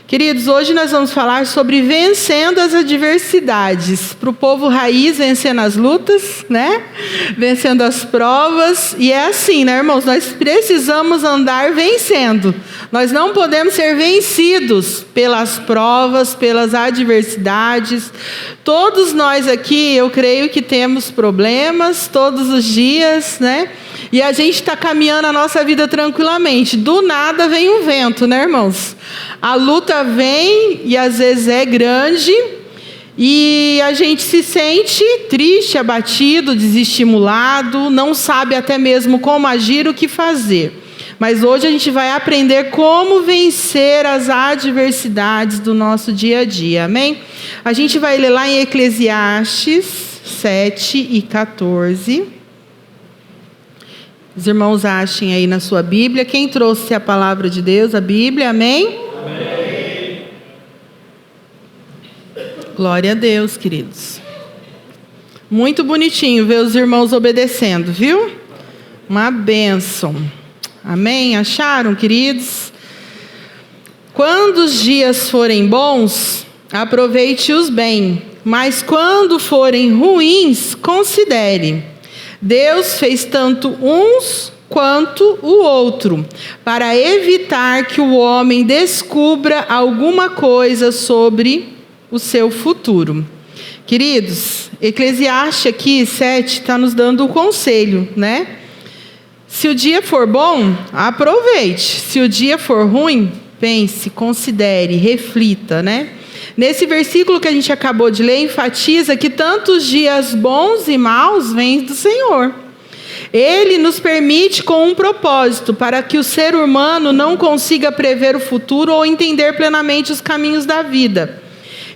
Queridos, hoje nós vamos falar sobre vencendo as adversidades. Para o povo raiz, vencendo as lutas, né? Vencendo as provas. E é assim, né, irmãos? Nós precisamos andar vencendo. Nós não podemos ser vencidos pelas provas, pelas adversidades. Todos nós aqui, eu creio que temos problemas todos os dias, né? E a gente está caminhando a nossa vida tranquilamente. Do nada vem um vento, né, irmãos? A luta vem e às vezes é grande e a gente se sente triste, abatido, desestimulado, não sabe até mesmo como agir, o que fazer. Mas hoje a gente vai aprender como vencer as adversidades do nosso dia a dia, amém? A gente vai ler lá em Eclesiastes 7:14. Os irmãos achem aí na sua Bíblia. Quem trouxe a palavra de Deus, a Bíblia, amém? Amém. Glória a Deus, queridos. Muito bonitinho ver os irmãos obedecendo, viu? Uma bênção. Amém? Acharam, queridos? Quando os dias forem bons, aproveite-os bem. Mas quando forem ruins, considere. Deus fez tanto uns quanto o outro, para evitar que o homem descubra alguma coisa sobre o seu futuro. Queridos, Eclesiastes aqui 7 está nos dando um conselho, né? Se o dia for bom, aproveite. Se o dia for ruim, pense, considere, reflita, né? Nesse versículo que a gente acabou de ler, enfatiza que tantos dias bons e maus vêm do Senhor. Ele nos permite com um propósito, para que o ser humano não consiga prever o futuro ou entender plenamente os caminhos da vida.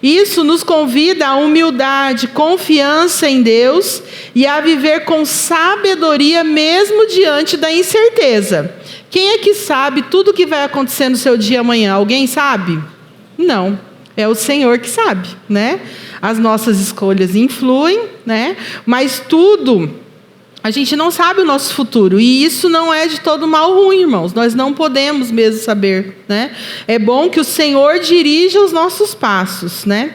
Isso nos convida à humildade, confiança em Deus e a viver com sabedoria mesmo diante da incerteza. Quem é que sabe tudo o que vai acontecer no seu dia amanhã? Alguém sabe? Não. É o Senhor que sabe, né? As nossas escolhas influem, né? Mas tudo, a gente não sabe o nosso futuro. E isso não é de todo mal ruim, irmãos. Nós não podemos mesmo saber, né? É bom que o Senhor dirija os nossos passos, né?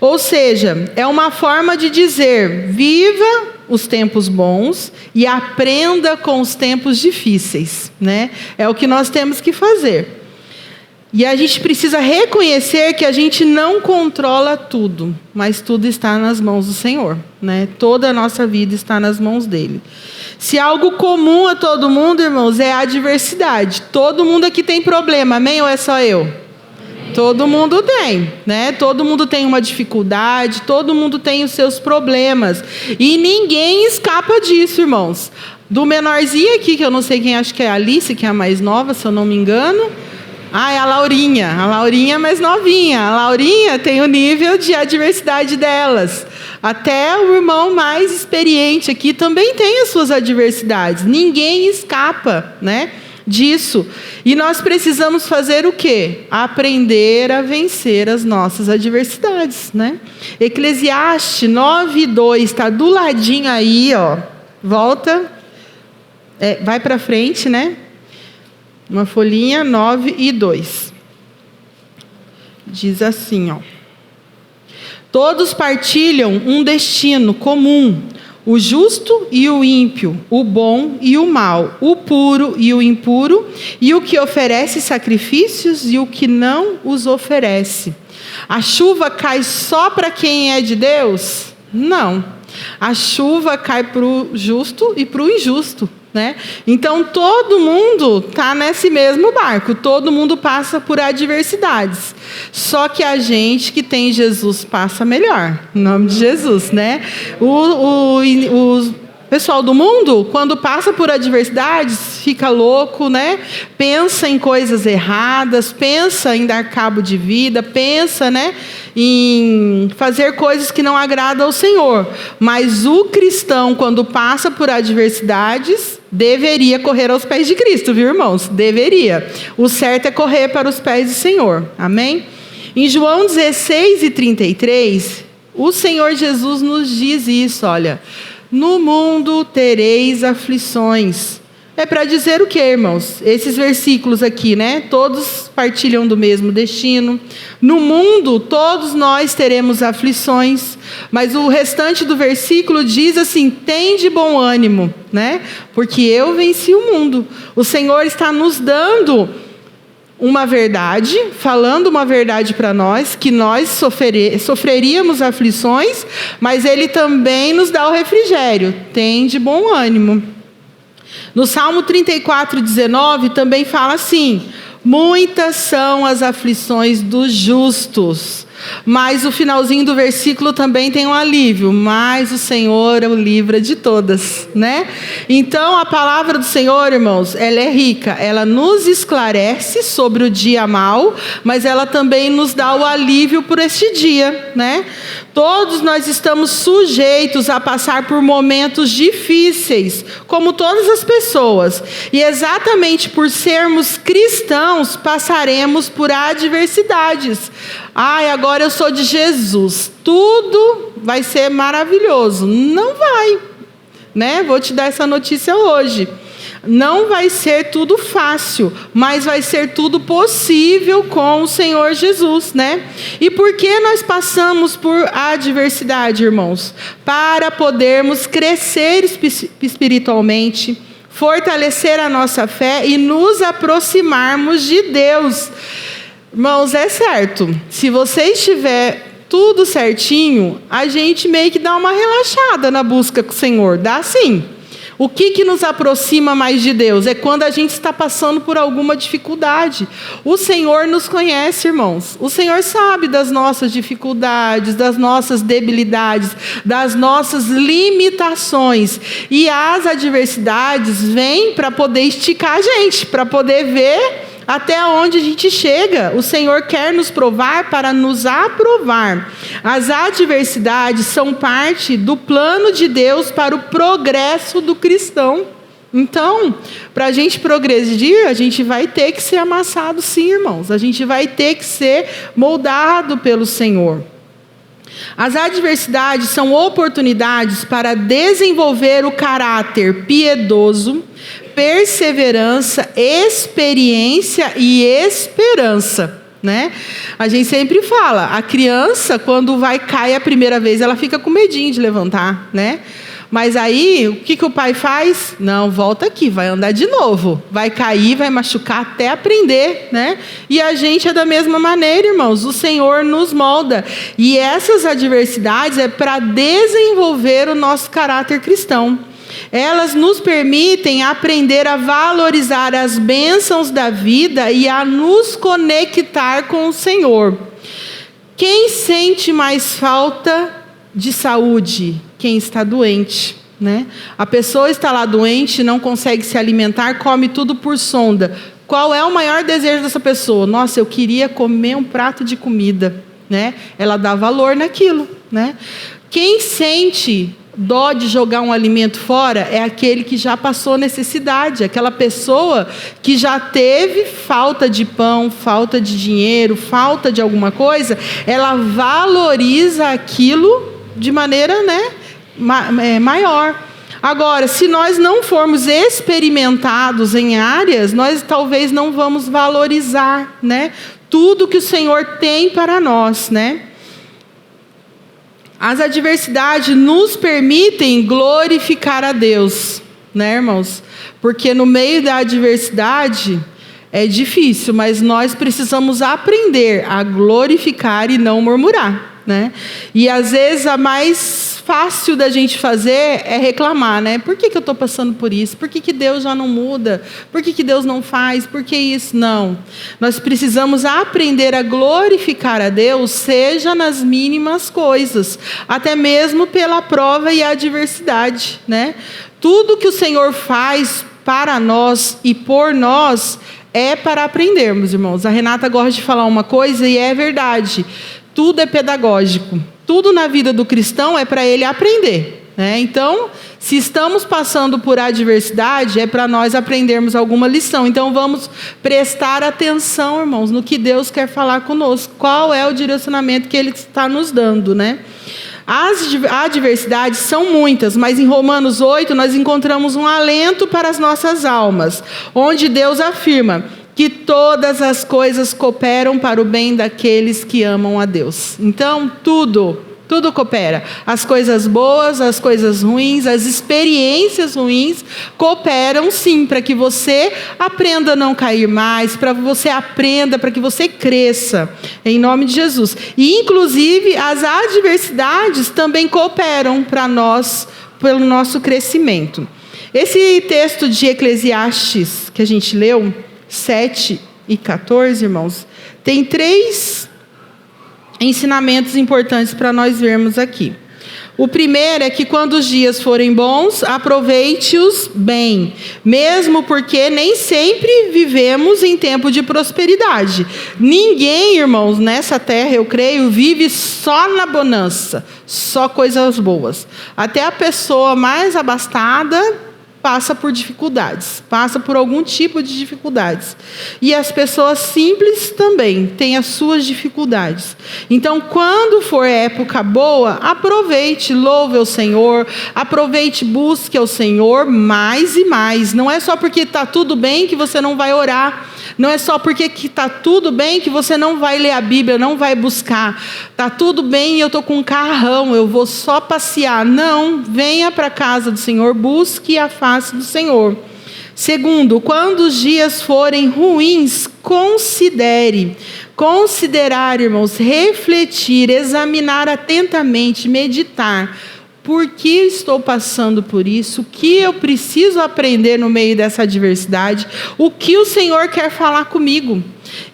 Ou seja, é uma forma de dizer: viva os tempos bons e aprenda com os tempos difíceis, né? É o que nós temos que fazer. E a gente precisa reconhecer que a gente não controla tudo, mas tudo está nas mãos do Senhor, né? Toda a nossa vida está nas mãos dele. Se algo comum a todo mundo, irmãos, é a adversidade. Todo mundo aqui tem problema, amém? Ou é só eu? Amém. Todo mundo tem, né? Todo mundo tem uma dificuldade, todo mundo tem os seus problemas. E ninguém escapa disso, irmãos. Do menorzinho aqui, que eu não sei quem, acho que é a Alice, que é a mais nova, se eu não me engano. É a Laurinha é mais novinha. A Laurinha tem o nível de adversidade delas. Até o irmão mais experiente aqui também tem as suas adversidades. Ninguém escapa, né, disso. E nós precisamos fazer o quê? Aprender a vencer as nossas adversidades, né? Eclesiastes 9:2 está do ladinho aí, ó. Volta. Vai para frente, né? Uma folhinha, 9:2. Diz assim, ó: todos partilham um destino comum, o justo e o ímpio, o bom e o mal, o puro e o impuro, e o que oferece sacrifícios e o que não os oferece. A chuva cai só para quem é de Deus? Não. A chuva cai para o justo e para o injusto, né? Então todo mundo está nesse mesmo barco, todo mundo passa por adversidades. Só que a gente que tem Jesus passa melhor, em nome de Jesus, né? O pessoal do mundo, quando passa por adversidades, fica louco, né? Pensa em coisas erradas, pensa em dar cabo de vida, pensa, né, em fazer coisas que não agradam ao Senhor. Mas o cristão, quando passa por adversidades, deveria correr aos pés de Cristo, viu, irmãos? Deveria. O certo é correr para os pés do Senhor. Amém? Em João 16:33, o Senhor Jesus nos diz isso, olha: no mundo tereis aflições, É para dizer o quê, irmãos? Esses versículos aqui, né? Todos partilham do mesmo destino. No mundo, todos nós teremos aflições, mas o restante do versículo diz assim: tende bom ânimo, né? Porque eu venci o mundo. O Senhor está nos dando uma verdade, falando uma verdade para nós, que nós sofreríamos aflições, mas Ele também nos dá o refrigério. Tende bom ânimo. No Salmo 34:19 também fala assim: muitas são as aflições dos justos, mas o finalzinho do versículo também tem um alívio, mas o Senhor o livra de todas, né? Então a palavra do Senhor, irmãos, ela é rica, ela nos esclarece sobre o dia mau, mas ela também nos dá o alívio por este dia, né? Todos nós estamos sujeitos a passar por momentos difíceis, como todas as pessoas. E exatamente por sermos cristãos, passaremos por adversidades. Ai, agora eu sou de Jesus, tudo vai ser maravilhoso. Não vai, né? Vou te dar essa notícia hoje. Não vai ser tudo fácil, mas vai ser tudo possível com o Senhor Jesus, né? E por que nós passamos por adversidade, irmãos? Para podermos crescer espiritualmente, fortalecer a nossa fé e nos aproximarmos de Deus. Irmãos, é certo, se você estiver tudo certinho, a gente meio que dá uma relaxada na busca com o Senhor, dá sim. O que nos aproxima mais de Deus? É quando a gente está passando por alguma dificuldade. O Senhor nos conhece, irmãos. O Senhor sabe das nossas dificuldades, das nossas debilidades, das nossas limitações. E as adversidades vêm para poder esticar a gente, para poder ver até onde a gente chega. O Senhor quer nos provar para nos aprovar. As adversidades são parte do plano de Deus para o progresso do cristão. Então, para a gente progredir, a gente vai ter que ser amassado sim, irmãos. A gente vai ter que ser moldado pelo Senhor. As adversidades são oportunidades para desenvolver o caráter piedoso, perseverança, experiência e esperança, né? A gente sempre fala, a criança, quando cai a primeira vez, ela fica com medinho de levantar, né? Mas aí, o que o pai faz? Não, volta aqui, vai andar de novo. Vai cair, vai machucar até aprender, né? E a gente é da mesma maneira, irmãos. O Senhor nos molda. E essas adversidades é para desenvolver o nosso caráter cristão. Elas nos permitem aprender a valorizar as bênçãos da vida e a nos conectar com o Senhor. Quem sente mais falta de saúde? Quem está doente, né? A pessoa está lá doente, não consegue se alimentar, come tudo por sonda. Qual é o maior desejo dessa pessoa? Nossa, eu queria comer um prato de comida, né? Ela dá valor naquilo, né? Quem sente dó de jogar um alimento fora é aquele que já passou necessidade, aquela pessoa que já teve falta de pão, falta de dinheiro, falta de alguma coisa, ela valoriza aquilo de maneira, né, maior. Agora, se nós não formos experimentados em áreas, nós talvez não vamos valorizar, né, tudo que o Senhor tem para nós, né? As adversidades nos permitem glorificar a Deus, né, irmãos? Porque no meio da adversidade é difícil, mas nós precisamos aprender a glorificar e não murmurar, né? E às vezes a mais fácil da gente fazer é reclamar, né? Por que eu estou passando por isso? Por que Deus já não muda? Por que Deus não faz? Por que isso? Não. Nós precisamos aprender a glorificar a Deus, seja nas mínimas coisas, até mesmo pela prova e a adversidade, né? Tudo que o Senhor faz para nós e por nós é para aprendermos, irmãos. A Renata gosta de falar uma coisa e é verdade. Tudo é pedagógico. Tudo na vida do cristão é para ele aprender, né? Então, se estamos passando por adversidade, é para nós aprendermos alguma lição. Então, vamos prestar atenção, irmãos, no que Deus quer falar conosco. Qual é o direcionamento que Ele está nos dando, né? As adversidades são muitas, mas em Romanos 8 nós encontramos um alento para as nossas almas, onde Deus afirma que todas as coisas cooperam para o bem daqueles que amam a Deus. Então, tudo coopera. As coisas boas, as coisas ruins, as experiências ruins cooperam sim para que você aprenda a não cair mais, para que você aprenda, para que você cresça, em nome de Jesus. E inclusive as adversidades também cooperam para nós, pelo nosso crescimento. Esse texto de Eclesiastes que a gente leu, 7 e 14, irmãos, tem 3 ensinamentos importantes para nós vermos aqui. O primeiro é que quando os dias forem bons, aproveite-os bem, mesmo porque nem sempre vivemos em tempo de prosperidade. Ninguém, irmãos, nessa terra, eu creio, vive só na bonança, só coisas boas. Até a pessoa mais abastada passa por dificuldades, passa por algum tipo de dificuldades. E as pessoas simples também têm as suas dificuldades. Então, quando for época boa, aproveite, louve ao Senhor, aproveite, busque ao Senhor mais e mais. Não é só porque está tudo bem que você não vai orar. Não é só porque está tudo bem que você não vai ler a Bíblia, não vai buscar. Está tudo bem e eu estou com um carrão, eu vou só passear. Não, venha para a casa do Senhor, busque a face do Senhor. Segundo, quando os dias forem ruins, considere. Considerar, irmãos, refletir, examinar atentamente, meditar. Por que estou passando por isso? O que eu preciso aprender no meio dessa adversidade? O que o Senhor quer falar comigo?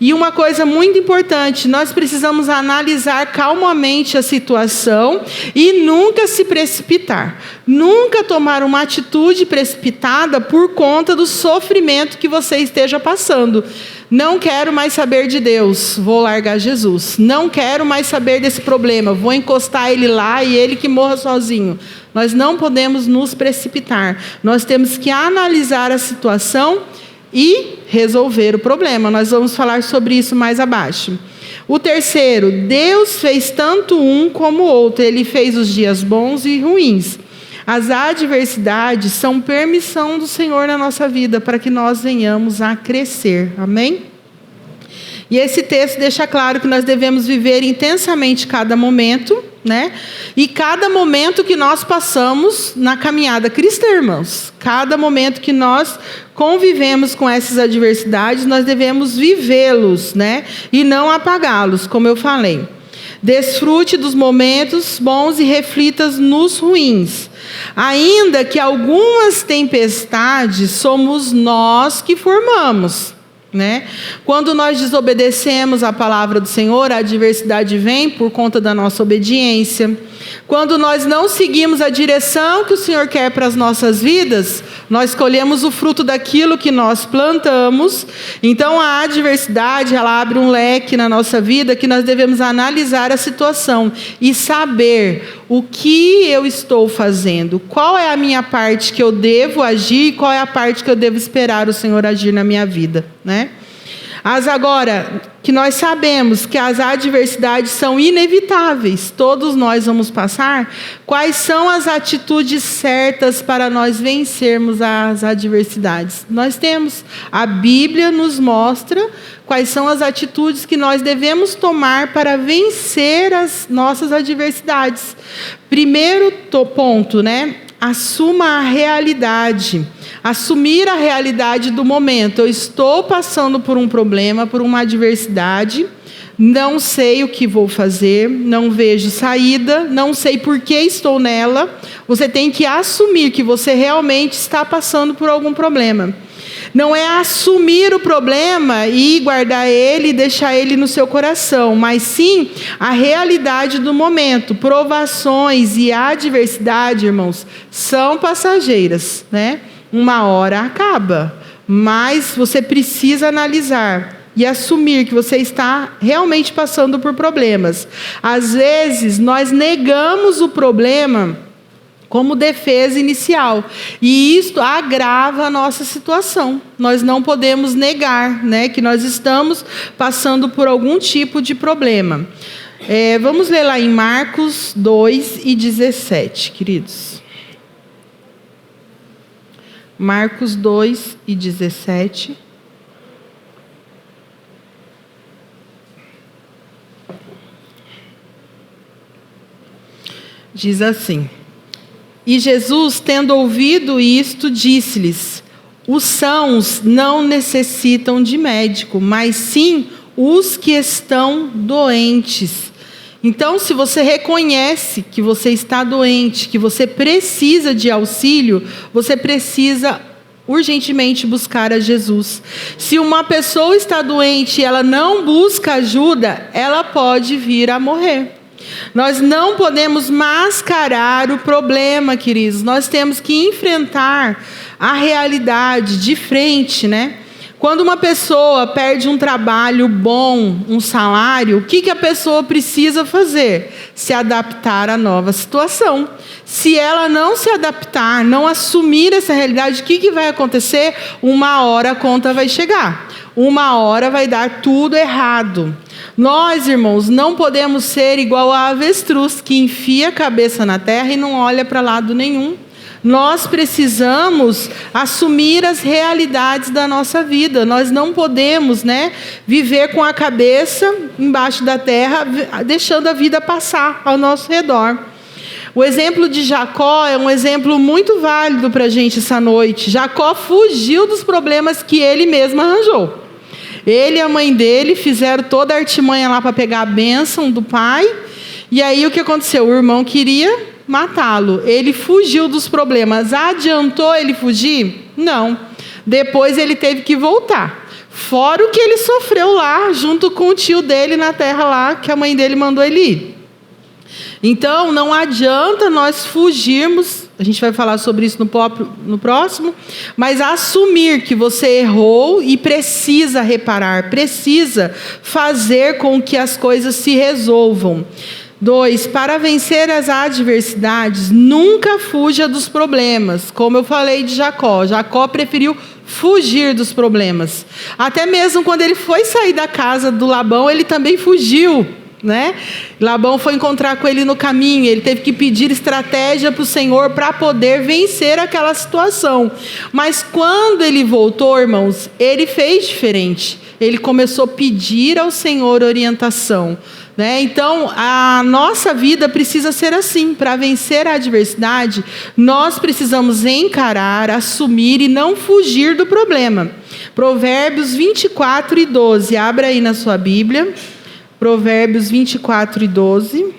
E uma coisa muito importante, nós precisamos analisar calmamente a situação e nunca se precipitar. Nunca tomar uma atitude precipitada por conta do sofrimento que você esteja passando. Não quero mais saber de Deus, vou largar Jesus. Não quero mais saber desse problema, vou encostar ele lá e ele que morra sozinho. Nós não podemos nos precipitar. Nós temos que analisar a situação e resolver o problema. Nós vamos falar sobre isso mais abaixo. O terceiro, Deus fez tanto um como o outro. Ele fez os dias bons e ruins. As adversidades são permissão do Senhor na nossa vida para que nós venhamos a crescer. Amém? E esse texto deixa claro que nós devemos viver intensamente cada momento, né? E cada momento que nós passamos na caminhada cristã, irmãos. Cada momento que nós convivemos com essas adversidades, nós devemos vivê-los, né? E não apagá-los, como eu falei. Desfrute dos momentos bons e reflita nos ruins. Ainda que algumas tempestades somos nós que formamos, né? Quando nós desobedecemos a palavra do Senhor, a adversidade vem por conta da nossa obediência. Quando nós não seguimos a direção que o Senhor quer para as nossas vidas, nós colhemos o fruto daquilo que nós plantamos. Então a adversidade, ela abre um leque na nossa vida que nós devemos analisar a situação e saber o que eu estou fazendo, qual é a minha parte que eu devo agir e qual é a parte que eu devo esperar o Senhor agir na minha vida, né? Agora, que nós sabemos que as adversidades são inevitáveis, todos nós vamos passar, quais são as atitudes certas para nós vencermos as adversidades? Nós temos, a Bíblia nos mostra quais são as atitudes que nós devemos tomar para vencer as nossas adversidades. Primeiro ponto, né? Assuma a realidade. Assumir a realidade do momento. Eu estou passando por um problema, por uma adversidade, não sei o que vou fazer, não vejo saída, não sei por que estou nela. Você tem que assumir que você realmente está passando por algum problema. Não é assumir o problema e guardar ele e deixar ele no seu coração, mas sim a realidade do momento. Provações e adversidade, irmãos, são passageiras, né? Uma hora acaba, mas você precisa analisar e assumir que você está realmente passando por problemas. Às vezes, nós negamos o problema como defesa inicial, e isto agrava a nossa situação. Nós não podemos negar, né, que nós estamos passando por algum tipo de problema. Vamos ler lá em Marcos 2:17, queridos. Marcos 2:17. Diz assim: E Jesus, tendo ouvido isto, disse-lhes: Os sãos não necessitam de médico, mas sim os que estão doentes. Então, se você reconhece que você está doente, que você precisa de auxílio, você precisa urgentemente buscar a Jesus. Se uma pessoa está doente e ela não busca ajuda, ela pode vir a morrer. Nós não podemos mascarar o problema, queridos. Nós temos que enfrentar a realidade de frente, né? Quando uma pessoa perde um trabalho bom, um salário, o que a pessoa precisa fazer? Se adaptar à nova situação. Se ela não se adaptar, não assumir essa realidade, o que vai acontecer? Uma hora a conta vai chegar. Uma hora vai dar tudo errado. Nós, irmãos, não podemos ser igual a avestruz que enfia a cabeça na terra e não olha para lado nenhum. Nós precisamos assumir as realidades da nossa vida. Nós não podemos, viver com a cabeça embaixo da terra, deixando a vida passar ao nosso redor. O exemplo de Jacó é um exemplo muito válido para a gente essa noite. Jacó fugiu dos problemas que ele mesmo arranjou. Ele e a mãe dele fizeram toda a artimanha lá para pegar a bênção do pai. E aí o que aconteceu? O irmão queria matá-lo. Ele fugiu dos problemas. Adiantou ele fugir? Não. Depois ele teve que voltar. Fora o que ele sofreu lá, junto com o tio dele na terra lá, que a mãe dele mandou ele ir. Então, não adianta nós fugirmos, a gente vai falar sobre isso no próximo, mas assumir que você errou e precisa reparar, precisa fazer com que as coisas se resolvam. 2, para vencer as adversidades, nunca fuja dos problemas. Como eu falei de Jacó, Jacó preferiu fugir dos problemas. Até mesmo quando ele foi sair da casa do Labão, ele também fugiu. Labão foi encontrar com ele no caminho, ele teve que pedir estratégia para o Senhor para poder vencer aquela situação. Mas quando ele voltou, irmãos, ele fez diferente. Ele começou a pedir ao Senhor orientação. Então, a nossa vida precisa ser assim. Para vencer a adversidade, nós precisamos encarar, assumir e não fugir do problema. Provérbios 24:12. Abra aí na sua Bíblia. Provérbios 24:12.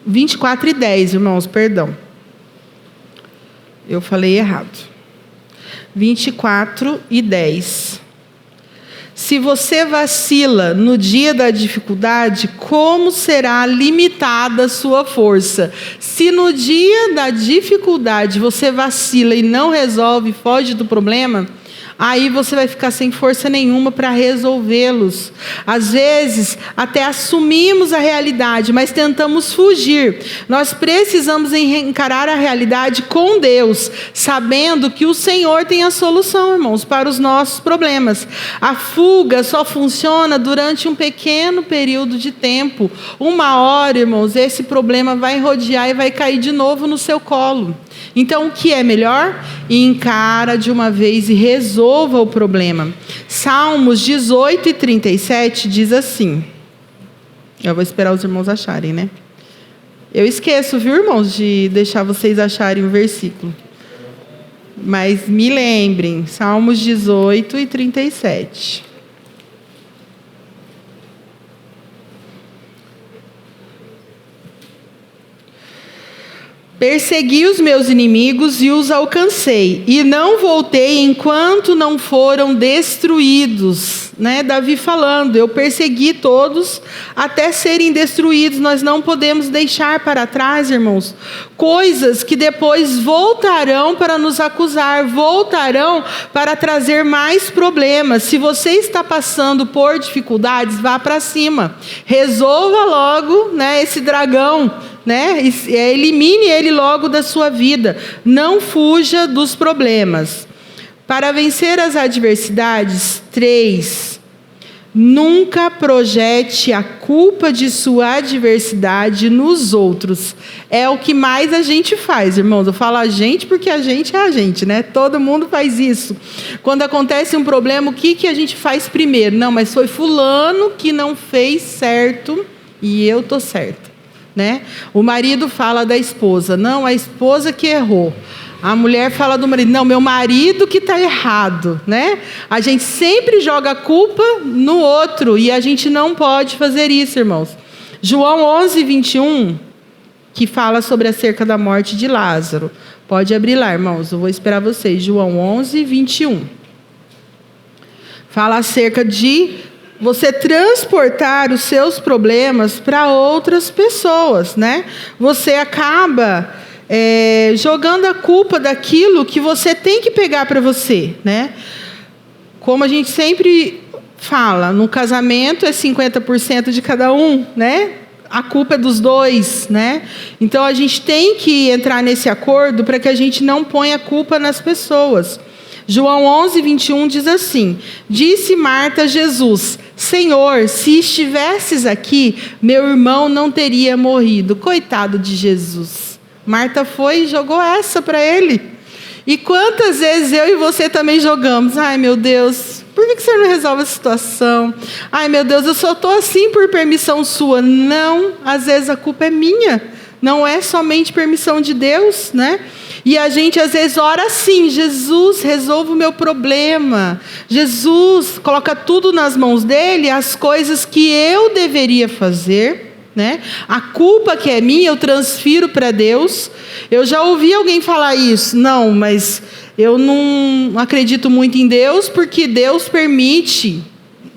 24:10, irmãos, perdão. Eu falei errado. 24:10. Se você vacila no dia da dificuldade, como será limitada a sua força? Se no dia da dificuldade você vacila e não resolve, foge do problema, aí você vai ficar sem força nenhuma para resolvê-los. Às vezes, até assumimos a realidade, mas tentamos fugir. Nós precisamos encarar a realidade com Deus, sabendo que o Senhor tem a solução, irmãos, para os nossos problemas. A fuga só funciona durante um pequeno período de tempo. Uma hora, irmãos, esse problema vai rodear e vai cair de novo no seu colo. Então, o que é melhor? Encara de uma vez e resolva o problema. Salmos 18:37 diz assim. Eu vou esperar os irmãos acharem, Eu esqueço, viu, irmãos, de deixar vocês acharem o versículo. Mas me lembrem, Salmos 18:37. Persegui os meus inimigos e os alcancei, e não voltei enquanto não foram destruídos. Davi falando, eu persegui todos até serem destruídos. Nós não podemos deixar para trás, irmãos, coisas que depois voltarão para nos acusar, voltarão para trazer mais problemas. Se você está passando por dificuldades, vá para cima, resolva logo, esse dragão, elimine ele logo da sua vida. Não fuja dos problemas. Para vencer as adversidades, 3. Nunca projete a culpa de sua adversidade nos outros. É o que mais a gente faz, irmãos. Eu falo a gente porque a gente é a gente, né? Todo mundo faz isso. Quando acontece um problema, o que a gente faz primeiro? Não, mas foi fulano que não fez certo e eu tô certa, né? O marido fala da esposa. Não, a esposa que errou. A mulher fala do marido, não, meu marido que está errado, né? A gente sempre joga a culpa no outro e a gente não pode fazer isso, irmãos. João 11, 21, que fala sobre acerca da morte de Lázaro. Pode abrir lá, irmãos, eu vou esperar vocês. João 11, 21. Fala acerca de você transportar os seus problemas para outras pessoas, né? Você acaba jogando a culpa daquilo que você tem que pegar para você, né? Como a gente sempre fala, no casamento é 50% de cada um, né? A culpa é dos dois, né? Então a gente tem que entrar nesse acordo para que a gente não ponha a culpa nas pessoas. João 11, 21 diz assim: disse Marta a Jesus: Senhor, se estivesses aqui, meu irmão não teria morrido. Coitado de Jesus. Marta foi e jogou essa para ele. E quantas vezes eu e você também jogamos? Ai, meu Deus, por que você não resolve a situação? Ai, meu Deus, eu só estou assim por permissão sua. Não, às vezes a culpa é minha. Não é somente permissão de Deus, né? E a gente às vezes ora assim: Jesus, resolva o meu problema. Jesus, coloca tudo nas mãos dele, as coisas que eu deveria fazer, né? A culpa que é minha eu transfiro para Deus. Eu já ouvi alguém falar isso. Não, mas eu não acredito muito em Deus porque Deus permite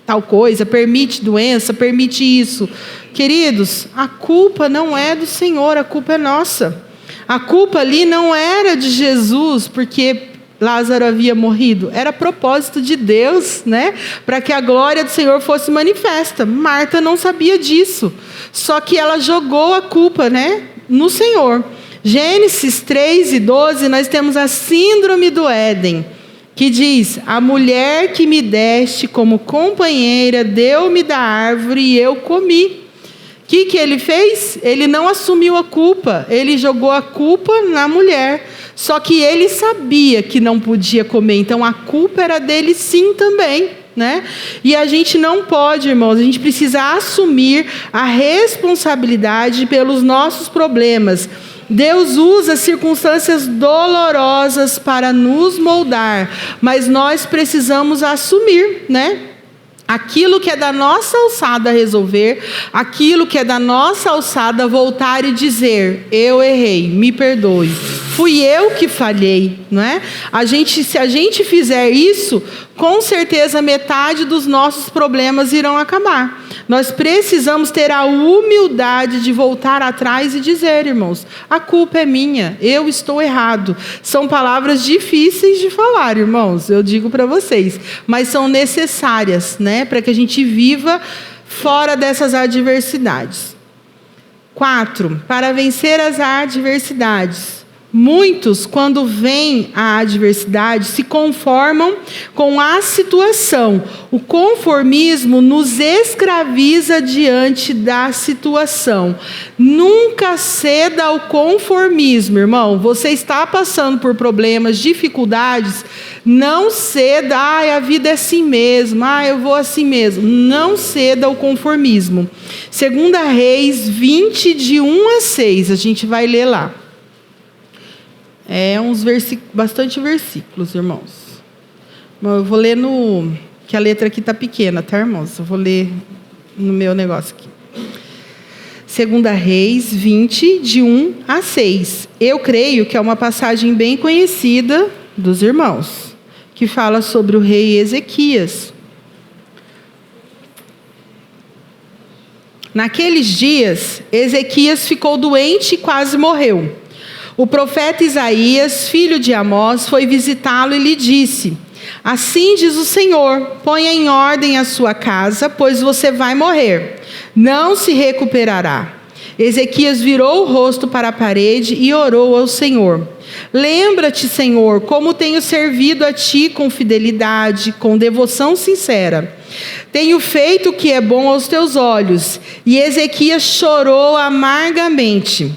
tal coisa, permite doença, permite isso. Queridos, a culpa não é do Senhor, a culpa é nossa. A culpa ali não era de Jesus porque Lázaro havia morrido, era propósito de Deus, né? Para que a glória do Senhor fosse manifesta. Marta não sabia disso, só que ela jogou a culpa, né, no Senhor. Gênesis 3 e 12, nós temos a síndrome do Éden, que diz: a mulher que me deste como companheira deu-me da árvore e eu comi. O que ele fez? Ele não assumiu a culpa, ele jogou a culpa na mulher. Só que ele sabia que não podia comer, então a culpa era dele sim também, né? E a gente não pode, irmãos, a gente precisa assumir a responsabilidade pelos nossos problemas. Deus usa circunstâncias dolorosas para nos moldar, mas nós precisamos assumir, né? Aquilo que é da nossa alçada resolver, aquilo que é da nossa alçada voltar e dizer: eu errei, me perdoe, fui eu que falhei, não é? Se a gente fizer isso, com certeza metade dos nossos problemas irão acabar. Nós precisamos ter a humildade de voltar atrás e dizer: irmãos, a culpa é minha, eu estou errado. São palavras difíceis de falar, irmãos, eu digo para vocês, mas são necessárias, né, para que a gente viva fora dessas adversidades. 4. Para vencer as adversidades. Muitos, quando vem a adversidade, se conformam com a situação. O conformismo nos escraviza diante da situação. Nunca ceda ao conformismo, irmão. Você está passando por problemas, dificuldades, não ceda. A vida é assim mesmo, eu vou assim mesmo. Não ceda ao conformismo. 2 Reis 20, de 1 a 6, a gente vai ler lá. Bastante versículos, irmãos. Eu vou ler que a letra aqui está pequena, tá, irmãos? Eu vou ler no meu negócio aqui. 2 Reis 20, de 1 a 6. Eu creio que é uma passagem bem conhecida dos irmãos, que fala sobre o rei Ezequias. Naqueles dias, Ezequias ficou doente e quase morreu. O profeta Isaías, filho de Amós, foi visitá-lo e lhe disse: assim diz o Senhor, ponha em ordem a sua casa, pois você vai morrer, não se recuperará. Ezequias virou o rosto para a parede e orou ao Senhor: lembra-te, Senhor, como tenho servido a ti com fidelidade, com devoção sincera. Tenho feito o que é bom aos teus olhos. E Ezequias chorou amargamente.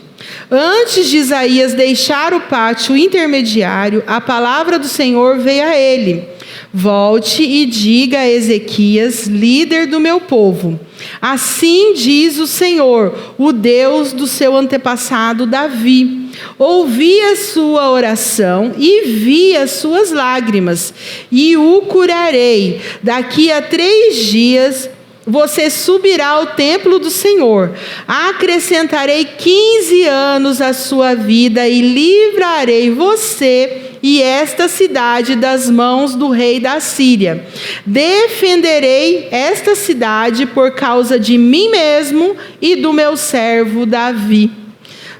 Antes de Isaías deixar o pátio intermediário, a palavra do Senhor veio a ele: volte e diga a Ezequias, líder do meu povo: assim diz o Senhor, o Deus do seu antepassado Davi: ouvi a sua oração e vi as suas lágrimas, e o curarei. Daqui a 3 dias você subirá ao templo do Senhor. Acrescentarei 15 anos à sua vida e livrarei você e esta cidade das mãos do rei da Síria. Defenderei esta cidade por causa de mim mesmo e do meu servo Davi.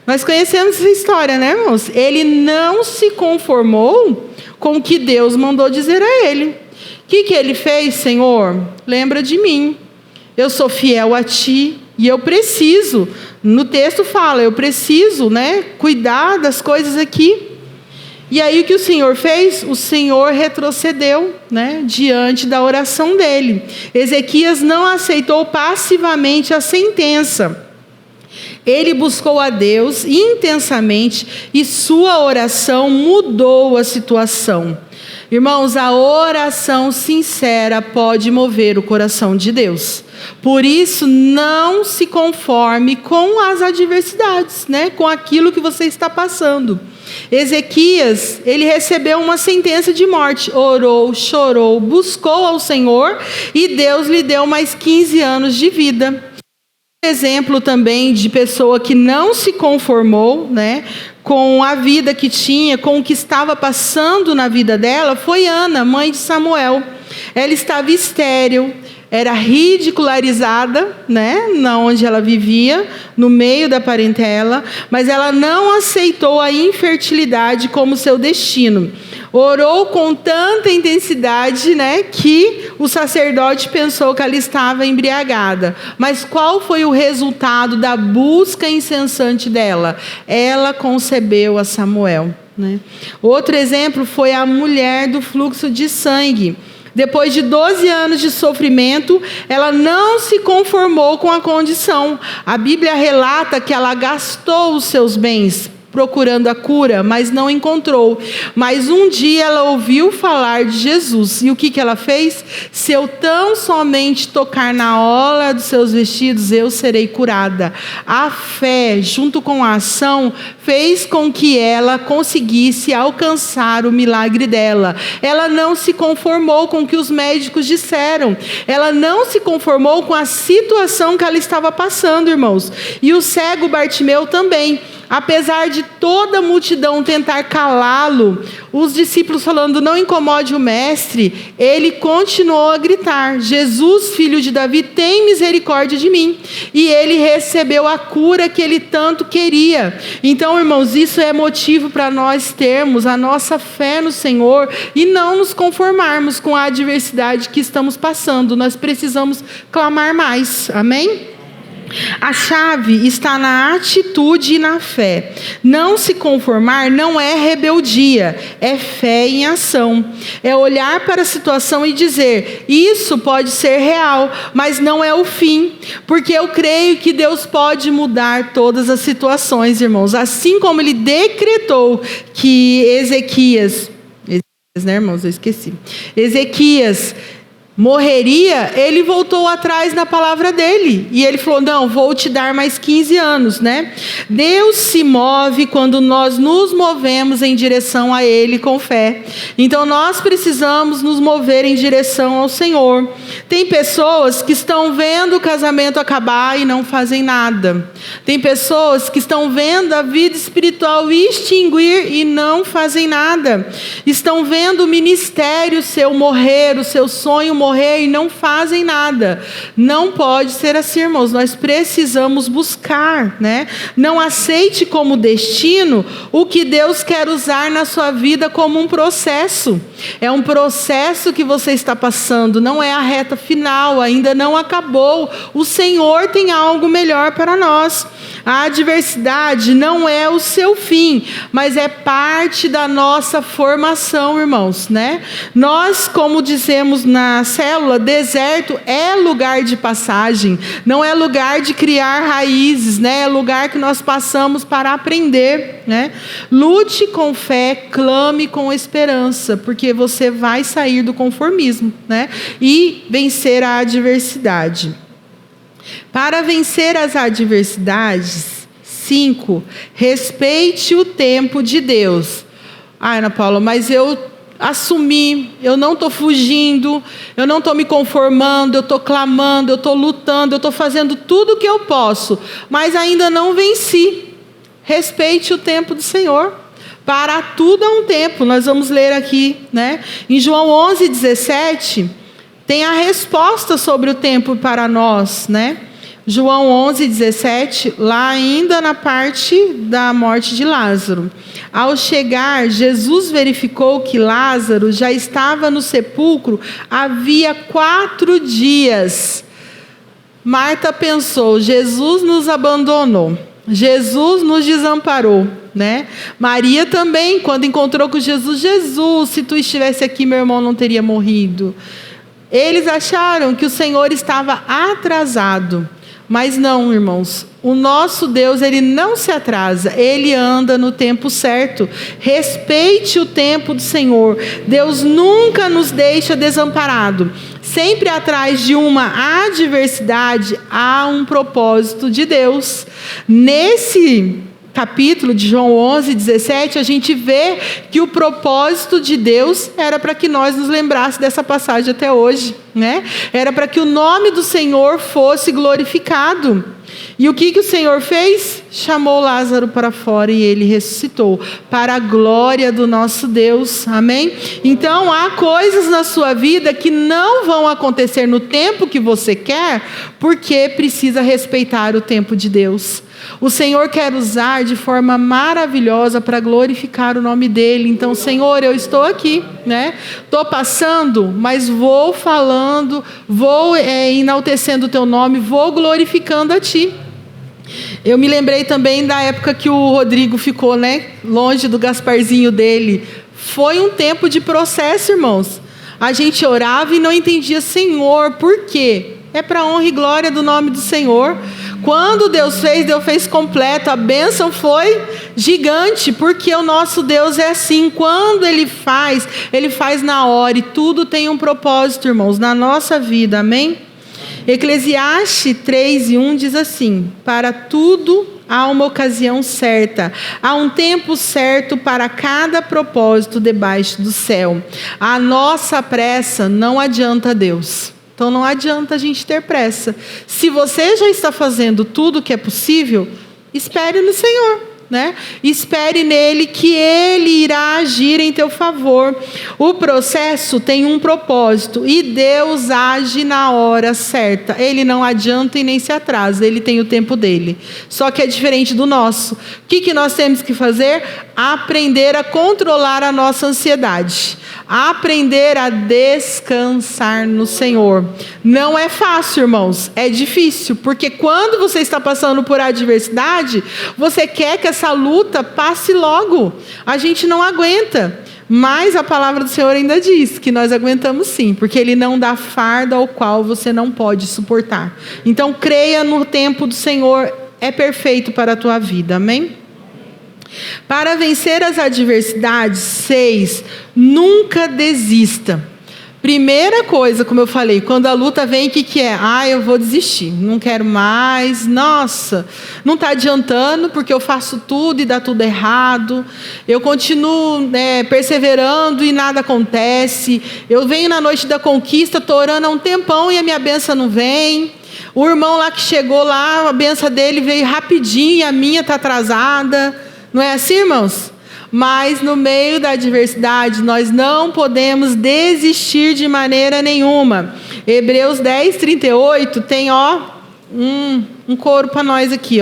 Nós conhecemos essa história, né, irmãos? Ele não se conformou com o que Deus mandou dizer a ele. O que ele fez? Senhor, lembra de mim. Eu sou fiel a ti e eu preciso, no texto fala, eu preciso, cuidar das coisas aqui. E aí o que o Senhor fez? O Senhor retrocedeu, diante da oração dele. Ezequias não aceitou passivamente a sentença. Ele buscou a Deus intensamente e sua oração mudou a situação. Irmãos, a oração sincera pode mover o coração de Deus. Por isso, não se conforme com as adversidades, com aquilo que você está passando. Ezequias, ele recebeu uma sentença de morte. Orou, chorou, buscou ao Senhor e Deus lhe deu mais 15 anos de vida. Exemplo também de pessoa que não se conformou, com a vida que tinha, com o que estava passando na vida dela, foi Ana, mãe de Samuel. Ela estava estéril, era ridicularizada, na onde ela vivia, no meio da parentela, mas ela não aceitou a infertilidade como seu destino. Orou com tanta intensidade, que o sacerdote pensou que ela estava embriagada. Mas qual foi o resultado da busca incessante dela? Ela concebeu a Samuel. Outro exemplo foi a mulher do fluxo de sangue. Depois de 12 anos de sofrimento, ela não se conformou com a condição. A Bíblia relata que ela gastou os seus bens procurando a cura, mas não encontrou. Mas um dia ela ouviu falar de Jesus. E o que ela fez? Se eu tão somente tocar na orla dos seus vestidos, eu serei curada. A fé, junto com a ação, fez com que ela conseguisse alcançar o milagre dela. Ela não se conformou com o que os médicos disseram. Ela não se conformou com a situação que ela estava passando, irmãos. E o cego Bartimeu também. Apesar de toda a multidão tentar calá-lo, os discípulos falando, não incomode o mestre, ele continuou a gritar: Jesus, filho de Davi, tem misericórdia de mim. E ele recebeu a cura que ele tanto queria. Então, irmãos, isso é motivo para nós termos a nossa fé no Senhor e não nos conformarmos com a adversidade que estamos passando. Nós precisamos clamar mais. Amém? A chave está na atitude e na fé. Não se conformar não é rebeldia, é fé em ação. É olhar para a situação e dizer, isso pode ser real, mas não é o fim. Porque eu creio que Deus pode mudar todas as situações, irmãos. Assim como Ele decretou que Ezequias, irmãos, eu esqueci. Ezequias morreria, ele voltou atrás na palavra dele. E ele falou, não, vou te dar mais 15 anos, Deus se move quando nós nos movemos em direção a Ele com fé. Então nós precisamos nos mover em direção ao Senhor. Tem pessoas que estão vendo o casamento acabar e não fazem nada. Tem pessoas que estão vendo a vida espiritual extinguir e não fazem nada. Estão vendo o ministério seu morrer, o seu sonho morrer e não fazem nada. Não pode ser assim, irmãos. Nós precisamos buscar, Não aceite como destino o que Deus quer usar na sua vida como um processo. É um processo que você está passando, não é a reta final, ainda não acabou. O Senhor tem algo melhor para nós. A adversidade não é o seu fim, mas é parte da nossa formação, irmãos, Nós, como dizemos nas célula, deserto é lugar de passagem, não é lugar de criar raízes, né? É lugar que nós passamos para aprender, né? Lute com fé, clame com esperança, porque você vai sair do conformismo, né? E vencer a adversidade. Para vencer as adversidades, 5, respeite o tempo de Deus. Ana Paula, mas eu assumi, eu não estou fugindo, eu não estou me conformando, eu estou clamando, eu estou lutando, eu estou fazendo tudo o que eu posso, mas ainda não venci. Respeite o tempo do Senhor. Para tudo há um tempo. Nós vamos ler aqui, né? Em João 11:17, tem a resposta sobre o tempo para nós, né? João 11:17, lá ainda na parte da morte de Lázaro. Ao chegar, Jesus verificou que Lázaro já estava no sepulcro havia 4 dias. Marta pensou: Jesus nos abandonou, Jesus nos desamparou, né? Maria também, quando encontrou com Jesus: Jesus, se tu estivesse aqui, meu irmão não teria morrido. Eles acharam que o Senhor estava atrasado. Mas não, irmãos, o nosso Deus, Ele não se atrasa, Ele anda no tempo certo. Respeite o tempo do Senhor. Deus nunca nos deixa desamparado. Sempre atrás de uma adversidade há um propósito de Deus. Nesse capítulo de João 11:17, a gente vê que o propósito de Deus era para que nós nos lembrássemos dessa passagem até hoje, né? Era para que o nome do Senhor fosse glorificado. E o que o Senhor fez? Chamou Lázaro para fora e ele ressuscitou, para a glória do nosso Deus, amém? Então há coisas na sua vida que não vão acontecer no tempo que você quer, porque precisa respeitar o tempo de Deus. O Senhor quer usar de forma maravilhosa para glorificar o nome dEle. Então, Senhor, eu estou aqui, né? Estou passando, mas vou falando, vou enaltecendo o Teu nome, vou glorificando a Ti. Eu me lembrei também da época que o Rodrigo ficou, né, longe do Gasparzinho dele. Foi um tempo de processo, irmãos. A gente orava e não entendia: Senhor, por quê? É para a honra e glória do nome do Senhor. Quando Deus fez completo. A bênção foi gigante, porque o nosso Deus é assim. Quando Ele faz na hora, e tudo tem um propósito, irmãos, na nossa vida, amém? Eclesiastes 3:1 diz assim: para tudo há uma ocasião certa, há um tempo certo para cada propósito debaixo do céu. A nossa pressa não adianta a Deus. Então não adianta a gente ter pressa. Se você já está fazendo tudo o que é possível, espere no Senhor, né? Espere nele, que Ele irá agir em teu favor. O processo tem um propósito e Deus age na hora certa. Ele não adianta e nem se atrasa, Ele tem o tempo dele. Só que é diferente do nosso. O que nós temos que fazer? Aprender a controlar a nossa ansiedade. Aprender a descansar no Senhor. Não é fácil, irmãos, é difícil, porque quando você está passando por adversidade, você quer que essa luta passe logo. A gente não aguenta, mas a palavra do Senhor ainda diz que nós aguentamos sim, porque Ele não dá fardo ao qual você não pode suportar. Então creia no tempo do Senhor, é perfeito para a tua vida, amém? Para vencer as adversidades, 6, nunca desista. Primeira coisa, como eu falei, quando a luta vem, o que é? Eu vou desistir, não quero mais, nossa, não está adiantando, porque eu faço tudo e dá tudo errado, eu continuo perseverando e nada acontece, eu venho na noite da conquista, estou orando há um tempão e a minha bênção não vem. O irmão lá que chegou lá, a bênção dele veio rapidinho e a minha está atrasada. Não é assim, irmãos? Mas no meio da adversidade, nós não podemos desistir de maneira nenhuma. Hebreus 10:38 tem um coro para nós aqui,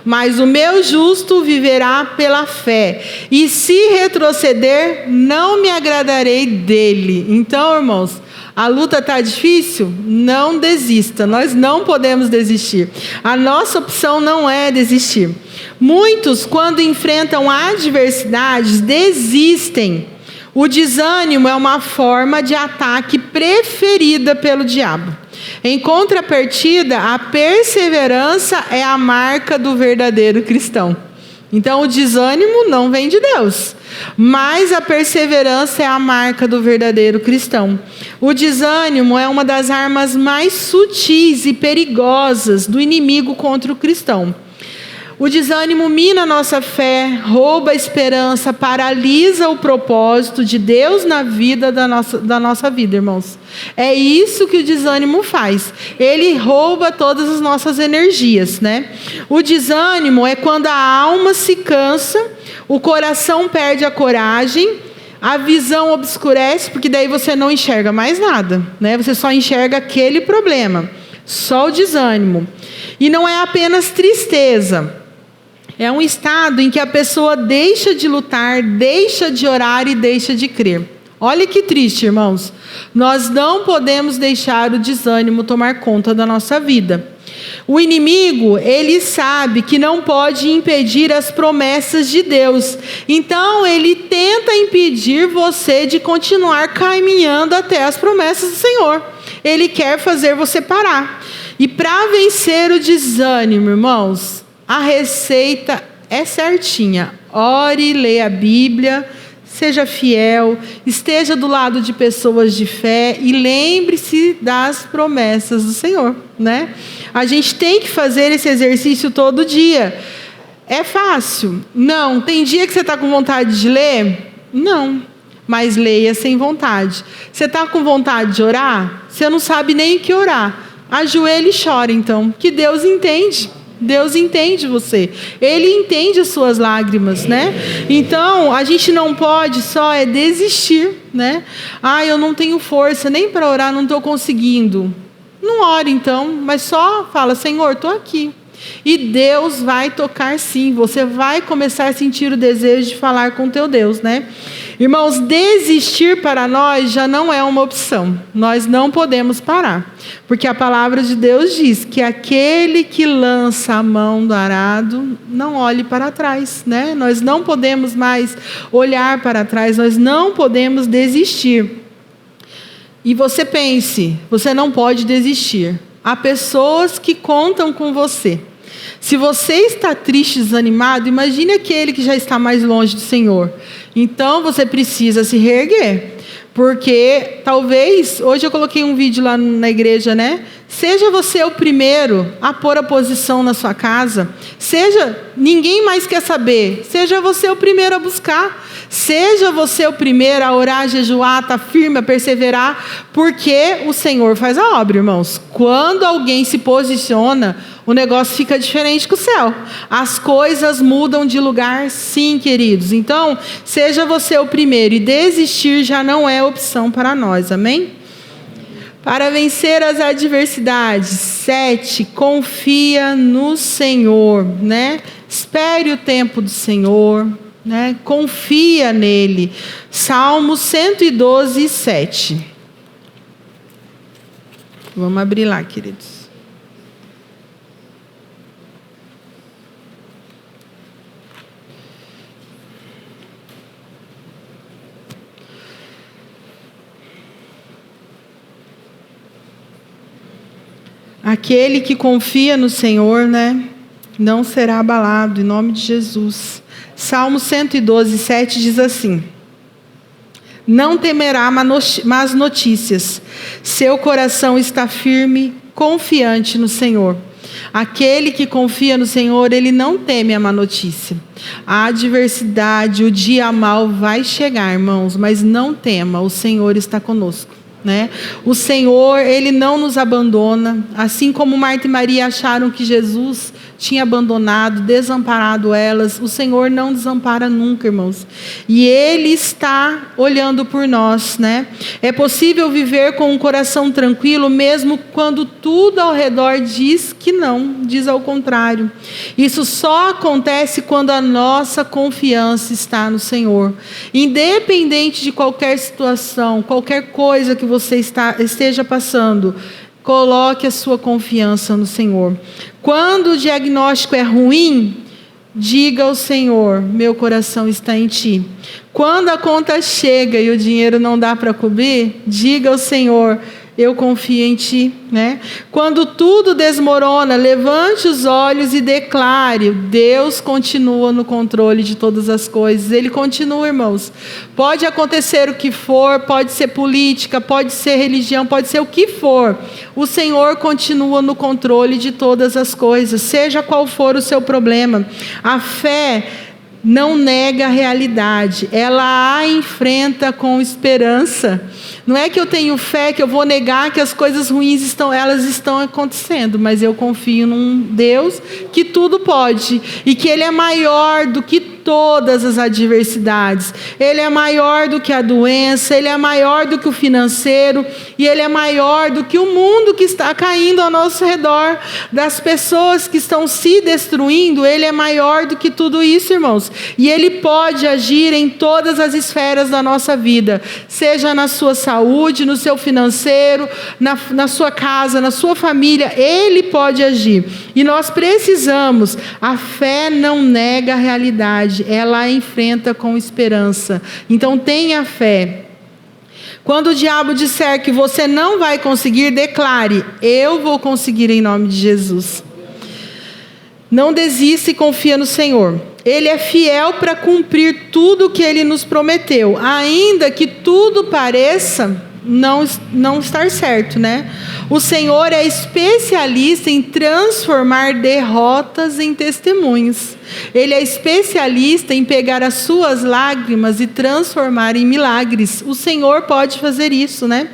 Mas o meu justo viverá pela fé, e se retroceder, não me agradarei dele. Então, irmãos, a luta está difícil? Não desista, nós não podemos desistir. A nossa opção não é desistir. Muitos, quando enfrentam adversidades, desistem. O desânimo é uma forma de ataque preferida pelo diabo. Em contrapartida, a perseverança é a marca do verdadeiro cristão. Então, o desânimo não vem de Deus, mas a perseverança é a marca do verdadeiro cristão. O desânimo é uma das armas mais sutis e perigosas do inimigo contra o cristão. O desânimo mina a nossa fé, rouba a esperança, paralisa o propósito de Deus na vida da nossa vida, irmãos. É isso que o desânimo faz. Ele rouba todas as nossas energias, né? O desânimo é quando a alma se cansa, o coração perde a coragem, a visão obscurece, porque daí você não enxerga mais nada, né? Você só enxerga aquele problema, só o desânimo. E não é apenas tristeza. É um estado em que a pessoa deixa de lutar, deixa de orar e deixa de crer. Olha que triste, irmãos. Nós não podemos deixar o desânimo tomar conta da nossa vida. O inimigo, ele sabe que não pode impedir as promessas de Deus. Então, ele tenta impedir você de continuar caminhando até as promessas do Senhor. Ele quer fazer você parar. E para vencer o desânimo, irmãos, a receita é certinha. Ore, leia a Bíblia, seja fiel, esteja do lado de pessoas de fé e lembre-se das promessas do Senhor, né? A gente tem que fazer esse exercício todo dia. É fácil? Não. Tem dia que você está com vontade de ler? Não. Mas leia sem vontade. Você está com vontade de orar? Você não sabe nem o que orar. Ajoelhe e chora, então, que Deus entende. Deus entende você. Ele entende as suas lágrimas, né? Então, a gente não pode só desistir, né? Eu não tenho força nem para orar, não estou conseguindo. Não ore, então, mas só fala, Senhor, estou aqui. E Deus vai tocar sim. Você vai começar a sentir o desejo de falar com teu Deus, né? Irmãos, desistir para nós já não é uma opção. Nós não podemos parar. Porque a palavra de Deus diz que aquele que lança a mão do arado, não olhe para trás, né? Nós não podemos mais olhar para trás, nós não podemos desistir. E você pense, você não pode desistir. Há pessoas que contam com você. Se você está triste, desanimado, imagine aquele que já está mais longe do Senhor. Então, você precisa se reerguer. Porque, talvez, hoje eu coloquei um vídeo lá na igreja, né? Seja você o primeiro a pôr a posição na sua casa. Ninguém mais quer saber. Seja você o primeiro a buscar. Seja você o primeiro a orar, a jejuar, estar firme, a perseverar. Porque o Senhor faz a obra, irmãos. Quando alguém se posiciona, o negócio fica diferente com o céu. As coisas mudam de lugar, sim, queridos. Então, seja você o primeiro. E desistir já não é opção para nós, amém? Para vencer as adversidades. 7, confia no Senhor, né? Espere o tempo do Senhor, né? Confia nele. Salmo 112, 7. Vamos abrir lá, queridos. Aquele que confia no Senhor, né, não será abalado, em nome de Jesus. Salmo 112, 7 diz assim: não temerá más notícias, seu coração está firme, confiante no Senhor. Aquele que confia no Senhor, ele não teme a má notícia. A adversidade, o dia mau vai chegar, irmãos, mas não tema, o Senhor está conosco. Né? O Senhor, Ele não nos abandona, assim como Marta e Maria acharam que Jesus tinha abandonado, desamparado elas. O Senhor não desampara nunca, irmãos, e Ele está olhando por nós, né? É possível viver com um coração tranquilo mesmo quando tudo ao redor diz que não, diz ao contrário. Isso só acontece quando a nossa confiança está no Senhor. Independente de qualquer situação, qualquer coisa que você esteja passando, coloque a sua confiança no Senhor. Quando o diagnóstico é ruim, diga ao Senhor: meu coração está em ti. Quando a conta chega e o dinheiro não dá para cobrir, diga ao Senhor: eu confio em ti, né? Quando tudo desmorona, levante os olhos e declare: Deus continua no controle de todas as coisas. Ele continua, irmãos. Pode acontecer o que for, pode ser política, pode ser religião, pode ser o que for. O Senhor continua no controle de todas as coisas, seja qual for o seu problema. A fé não nega a realidade, ela a enfrenta com esperança. Não é que eu tenho fé que eu vou negar que as coisas ruins estão acontecendo, mas eu confio num Deus que tudo pode e que Ele é maior do que todas as adversidades. Ele é maior do que a doença, Ele é maior do que o financeiro e Ele é maior do que o mundo que está caindo ao nosso redor, das pessoas que estão se destruindo. Ele é maior do que tudo isso, irmãos. E Ele pode agir em todas as esferas da nossa vida, seja na sua saúde, no seu financeiro, na sua casa, na sua família. Ele pode agir. E nós precisamos. A fé não nega a realidade, ela a enfrenta com esperança. Então tenha fé. Quando o diabo disser que você não vai conseguir, declare: eu vou conseguir em nome de Jesus. Não desista e confia no Senhor. Ele é fiel para cumprir tudo o que Ele nos prometeu, ainda que tudo pareça não estar certo, né? O Senhor é especialista em transformar derrotas em testemunhos. Ele é especialista em pegar as suas lágrimas e transformar em milagres. O Senhor pode fazer isso, né?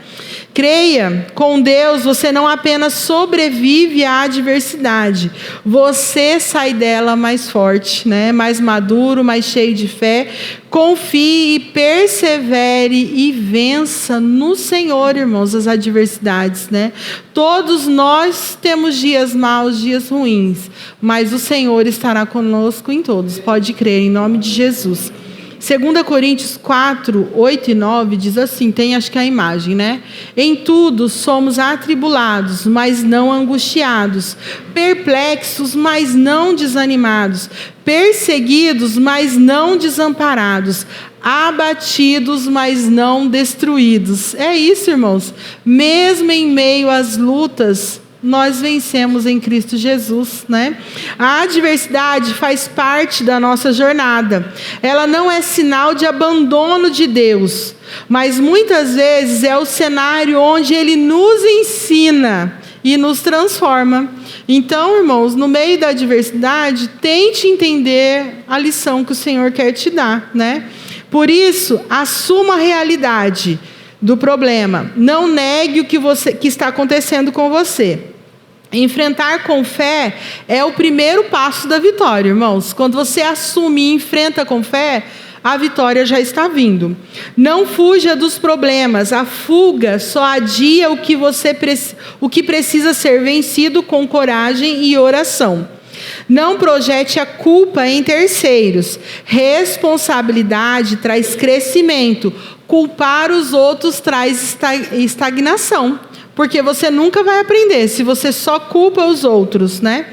Creia, com Deus você não apenas sobrevive à adversidade, você sai dela mais forte, né? Mais maduro, mais cheio de fé. Confie e persevere e vença no Senhor, irmãos, as adversidades, né? Todos nós temos dias maus, dias ruins, mas o Senhor estará conosco em todos. Pode crer, em nome de Jesus. 2 Coríntios 4, 8 e 9 diz assim, tem acho que a imagem, né? Em tudo somos atribulados, mas não angustiados, perplexos, mas não desanimados, perseguidos, mas não desamparados, abatidos, mas não destruídos. É isso, irmãos. Mesmo em meio às lutas, nós vencemos em Cristo Jesus, né? A adversidade faz parte da nossa jornada. Ela não é sinal de abandono de Deus, mas muitas vezes é o cenário onde Ele nos ensina e nos transforma. Então, irmãos, no meio da adversidade, tente entender a lição que o Senhor quer te dar, né? Por isso, assuma a realidade do problema. Não negue o que está acontecendo com você. Enfrentar com fé é o primeiro passo da vitória, irmãos. Quando você assume e enfrenta com fé, a vitória já está vindo. Não fuja dos problemas. A fuga só adia o que precisa ser vencido com coragem e oração. Não projete a culpa em terceiros. Responsabilidade traz crescimento. Culpar os outros traz estagnação. Porque você nunca vai aprender se você só culpa os outros, né?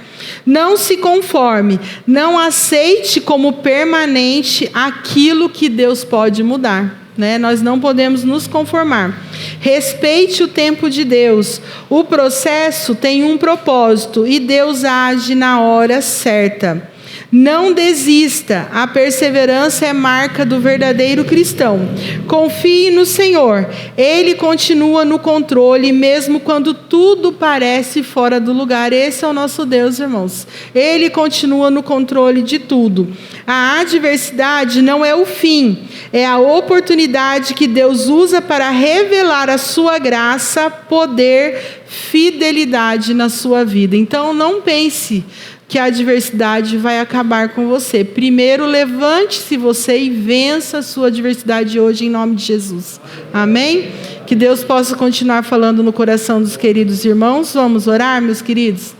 Não se conforme, não aceite como permanente aquilo que Deus pode mudar, né? Nós não podemos nos conformar. Respeite o tempo de Deus. O processo tem um propósito e Deus age na hora certa. Não desista, a perseverança é marca do verdadeiro cristão. Confie no Senhor, Ele continua no controle, mesmo quando tudo parece fora do lugar. Esse é o nosso Deus, irmãos. Ele continua no controle de tudo. A adversidade não é o fim, é a oportunidade que Deus usa para revelar a sua graça, poder, fidelidade na sua vida. Então, não pense que a adversidade vai acabar com você. Primeiro, levante-se você e vença a sua adversidade hoje em nome de Jesus. Amém? Que Deus possa continuar falando no coração dos queridos irmãos. Vamos orar, meus queridos?